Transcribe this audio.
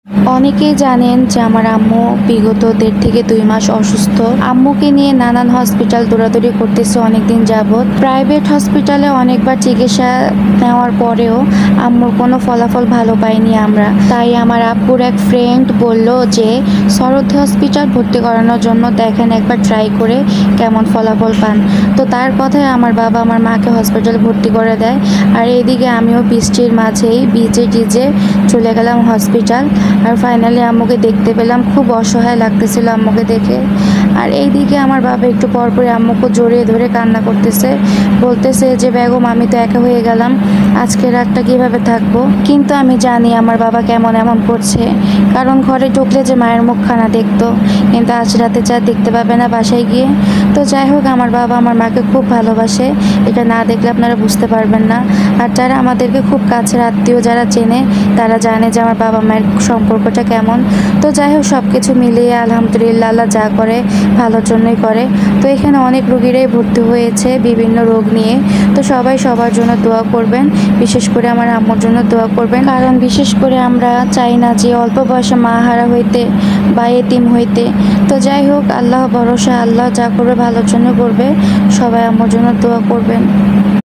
অনেকেই জানেন যে আমার আম্মু বিগত ১.৫ থেকে ২ মাস অসুস্থ। আম্মুকে নিয়ে নানান হসপিটাল দৌড়াদৌড়ি করতেছে অনেকদিন যাবৎ। প্রাইভেট হসপিটালে অনেকবার চিকিৎসা নেওয়ার পরেও আম্মুর কোনো ফলাফল ভালো পাইনি আমরা। তাই আমার আব্বুর এক ফ্রেন্ড বলল যে সরোদ্দি হসপিটাল ভর্তি করানোর জন্য দেখেন একবার ট্রাই করে কেমন ফলাফল পান। তো তার কথায় আমার বাবা আমার মাকে হসপিটালে ভর্তি করে দেয়। আর এদিকে আমিও বৃষ্টির মাঝেই ভিজে টিজে চলে গেলাম হসপিটাল। আর ফাইনালি আম্মুকে দেখতে পেলাম, খুব অসহায় লাগতেছিল আম্মুকে দেখে। আর এইদিকে আমার বাবা একটু পরপরই আম্মুকে জড়িয়ে ধরে কান্না করতেছে, বলতেছে যে বেগম আমি তো একা হয়ে গেলাম, আজকে রাতটা কীভাবে থাকবো। কিন্তু আমি জানি আমার বাবা কেমন এমন করছে, কারণ ঘরে ঢুকলে যে মায়ের মুখখানা দেখতো, কিন্তু আজ রাতে যা দেখতে পাবে না বাসায় গিয়ে। তো যাই হোক, আমার বাবা আমার মাকে খুব ভালোবাসে, এটা না দেখলে আপনারা বুঝতে পারবেন না। আর যারা আমাদেরকে খুব কাছের আত্মীয় যারা চেনে তারা জানে যে আমার বাবা মায়ের সম্পর্কটা কেমন। তো যাই হোক, সব কিছু মিলিয়ে আলহামদুলিল্লাহ আল্লাহ যা করে ভালোর জন্যই করে। তো এখানে অনেক রোগীরাই ভর্তি হয়েছে বিভিন্ন রোগ নিয়ে। তো সবাই সবার জন্য দোয়া করবেন, বিশেষ করে আমার আম্মুর জন্য দোয়া করবেন, কারণ বিশেষ করে আমরা চাই না যে অল্প বয়সে মা হারা হইতে বা এতিম হইতে। তো যাই হোক, আল্লাহ ভরসা, আল্লাহ যা করবে ভালোর জন্য করবে। সবাই আম্মুর জন্য দোয়া করবেন।